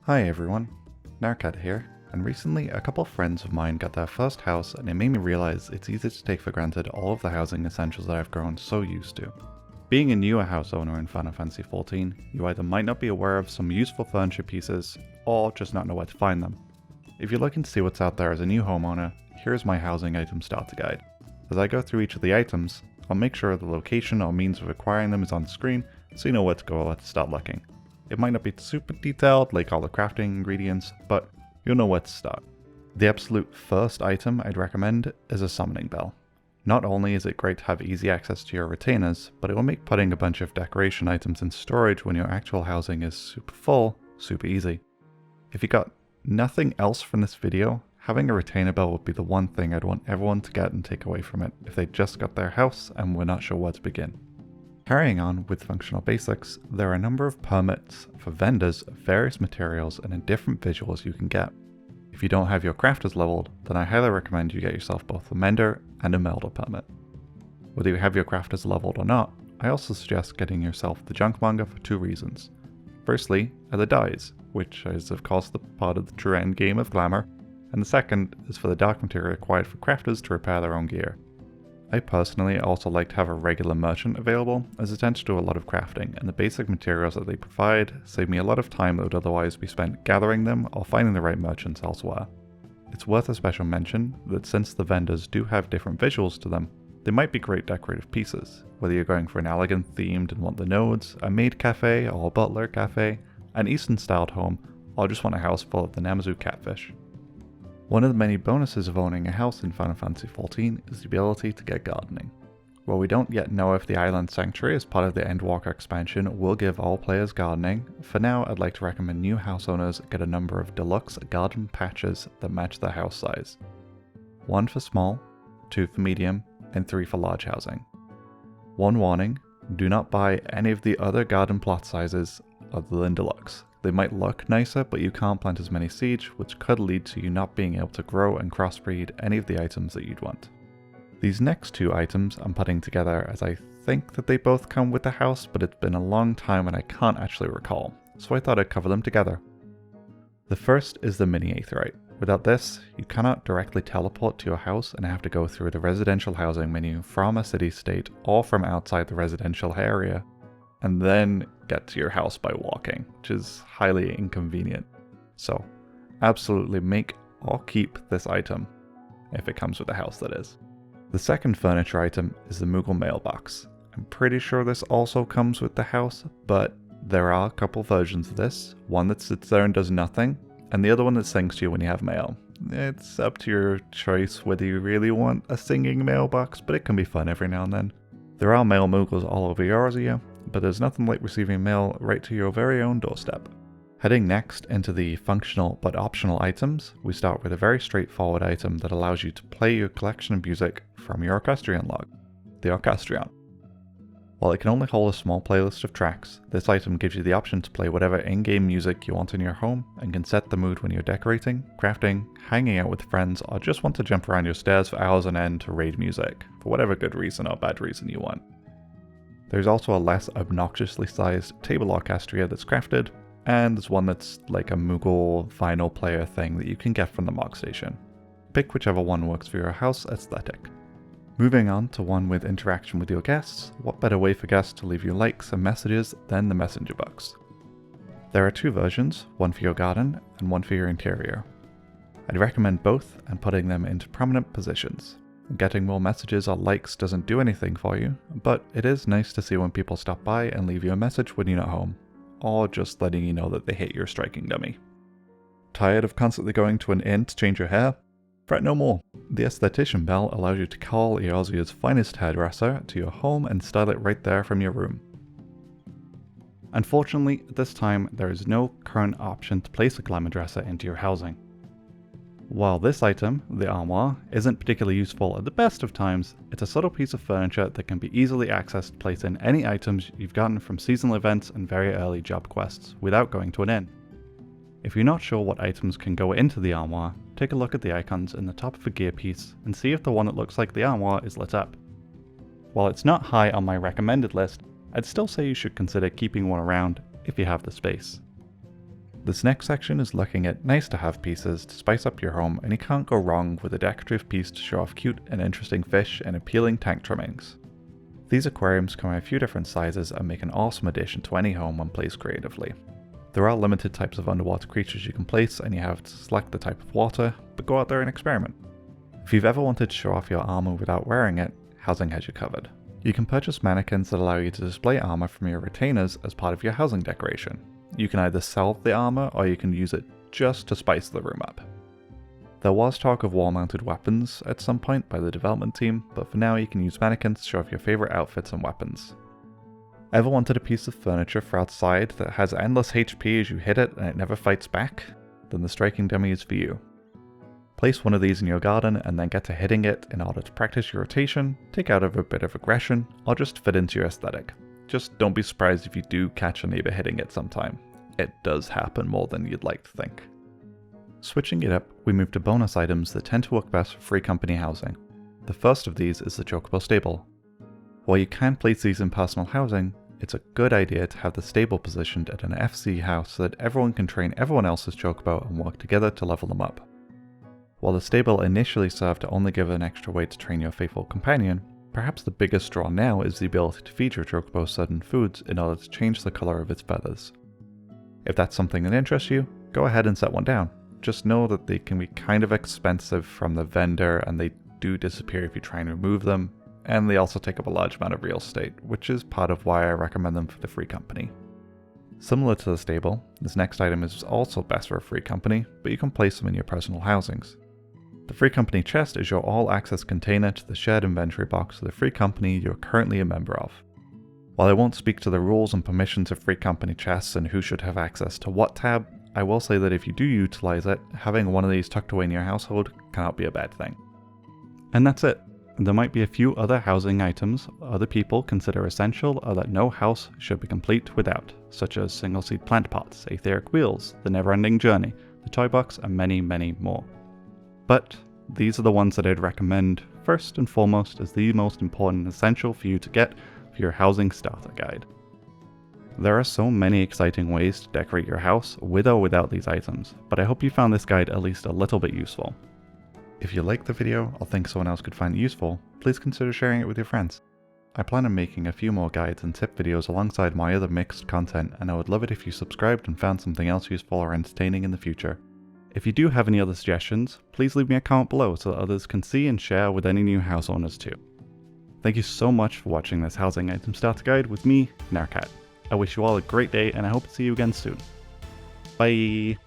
Hi everyone, Narcat here, and recently a couple friends of mine got their first house and it made me realize it's easy to take for granted all of the housing essentials that I've grown so used to. Being a newer house owner in Final Fantasy XIV, you either might not be aware of some useful furniture pieces, or just not know where to find them. If you're looking to see what's out there as a new homeowner, here's my housing item starter guide. As I go through each of the items, I'll make sure the location or means of acquiring them is on the screen so you know where to go or where to start looking. It might not be super detailed like all the crafting ingredients, but you'll know where to start. The absolute first item I'd recommend is a summoning bell. Not only is it great to have easy access to your retainers, but it will make putting a bunch of decoration items in storage when your actual housing is super full, super easy. If you got nothing else from this video, having a retainer bell would be the one thing I'd want everyone to get and take away from it if they just got their house and were not sure where to begin. Carrying on with functional basics, there are a number of permits for vendors of various materials and in different visuals you can get. If you don't have your crafters leveled, then I highly recommend you get yourself both a mender and a melder permit. Whether you have your crafters leveled or not, I also suggest getting yourself the junk monger for two reasons. Firstly are the dyes, which is of course the part of the true end game of glamour, and the second is for the dark material required for crafters to repair their own gear. I personally also like to have a regular merchant available, as I tend to do a lot of crafting, and the basic materials that they provide save me a lot of time that would otherwise be spent gathering them or finding the right merchants elsewhere. It's worth a special mention that since the vendors do have different visuals to them, they might be great decorative pieces, whether you're going for an elegant themed and want the nodes, a maid cafe or a butler cafe, an eastern styled home, or just want a house full of the Namazu catfish. One of the many bonuses of owning a house in Final Fantasy XIV is the ability to get gardening. While we don't yet know if the Island Sanctuary as part of the Endwalker expansion will give all players gardening, for now I'd like to recommend new house owners get a number of deluxe garden patches that match their house size. 1 for small, 2 for medium, and 3 for large housing. One warning, do not buy any of the other garden plot sizes other than deluxe. They might look nicer, but you can't plant as many seeds, which could lead to you not being able to grow and crossbreed any of the items that you'd want. These next two items I'm putting together as I think that they both come with the house, but it's been a long time and I can't actually recall, so I thought I'd cover them together. The first is the mini aetheryte. Without this, you cannot directly teleport to your house and have to go through the residential housing menu from a city state or from outside the residential area, and then get to your house by walking, which is highly inconvenient. So, absolutely make or keep this item, if it comes with the house that is. The second furniture item is the Moogle mailbox. I'm pretty sure this also comes with the house, but there are a couple versions of this, one that sits there and does nothing, and the other one that sings to you when you have mail. It's up to your choice whether you really want a singing mailbox, but it can be fun every now and then. There are mail Moogles all over Eorzea, but there's nothing like receiving mail right to your very own doorstep. Heading next into the functional but optional items, we start with a very straightforward item that allows you to play your collection of music from your Orchestrion log, the Orchestrion. While it can only hold a small playlist of tracks, this item gives you the option to play whatever in-game music you want in your home and can set the mood when you're decorating, crafting, hanging out with friends, or just want to jump around your stairs for hours on end to raid music, for whatever good reason or bad reason you want. There's also a less obnoxiously sized table orchestra that's crafted, and there's one that's like a Moogle vinyl player thing that you can get from the Mog Station. Pick whichever one works for your house aesthetic. Moving on to one with interaction with your guests, what better way for guests to leave you likes and messages than the messenger box? There are two versions, one for your garden and one for your interior. I'd recommend both and putting them into prominent positions. Getting more messages or likes doesn't do anything for you, but it is nice to see when people stop by and leave you a message when you're not home, or just letting you know that they hate your striking dummy. Tired of constantly going to an inn to change your hair? Fret no more. The Esthetician Bell allows you to call Eorzea's finest hairdresser to your home and style it right there from your room. Unfortunately, at this time there is no current option to place a glamour dresser into your housing. While this item, the armoire, isn't particularly useful at the best of times, it's a subtle piece of furniture that can be easily accessed to place in any items you've gotten from seasonal events and very early job quests without going to an inn. If you're not sure what items can go into the armoire, take a look at the icons in the top of a gear piece and see if the one that looks like the armoire is lit up. While it's not high on my recommended list, I'd still say you should consider keeping one around if you have the space. This next section is looking at nice to have pieces to spice up your home, and you can't go wrong with a decorative piece to show off cute and interesting fish and appealing tank trimmings. These aquariums come in a few different sizes and make an awesome addition to any home when placed creatively. There are limited types of underwater creatures you can place, and you have to select the type of water, but go out there and experiment. If you've ever wanted to show off your armor without wearing it, housing has you covered. You can purchase mannequins that allow you to display armor from your retainers as part of your housing decoration. You can either sell the armor or you can use it just to spice the room up. There was talk of wall-mounted weapons at some point by the development team, but for now you can use mannequins to show off your favorite outfits and weapons. Ever wanted a piece of furniture for outside that has endless HP as you hit it and it never fights back? Then the striking dummy is for you. Place one of these in your garden and then get to hitting it in order to practice your rotation, take out a bit of aggression, or just fit into your aesthetic. Just don't be surprised if you do catch a neighbor hitting it sometime. It does happen more than you'd like to think. Switching it up, we move to bonus items that tend to work best for free company housing. The first of these is the Chocobo Stable. While you can place these in personal housing, it's a good idea to have the stable positioned at an FC house so that everyone can train everyone else's Chocobo and work together to level them up. While the stable initially served to only give an extra way to train your faithful companion, perhaps the biggest draw now is the ability to feed your Chocobo certain foods in order to change the color of its feathers. If that's something that interests you, go ahead and set one down. Just know that they can be kind of expensive from the vendor and they do disappear if you try and remove them, and they also take up a large amount of real estate, which is part of why I recommend them for the free company. Similar to the stable, this next item is also best for a free company, but you can place them in your personal housings. The free company chest is your all-access container to the shared inventory box of the free company you're currently a member of. While I won't speak to the rules and permissions of free company chests and who should have access to what tab, I will say that if you do utilize it, having one of these tucked away in your household cannot be a bad thing. And that's it. There might be a few other housing items other people consider essential or that no house should be complete without, such as single-seed plant pots, etheric wheels, the never-ending journey, the toy box, and many, many more. But these are the ones that I'd recommend first and foremost as the most important and essential for you to get for your housing starter guide. There are so many exciting ways to decorate your house with or without these items, but I hope you found this guide at least a little bit useful. If you liked the video or think someone else could find it useful, please consider sharing it with your friends. I plan on making a few more guides and tip videos alongside my other mixed content, and I would love it if you subscribed and found something else useful or entertaining in the future. If you do have any other suggestions, please leave me a comment below so that others can see and share with any new house owners too. Thank you so much for watching this housing item starter guide with me, Narcat. I wish you all a great day and I hope to see you again soon. Bye!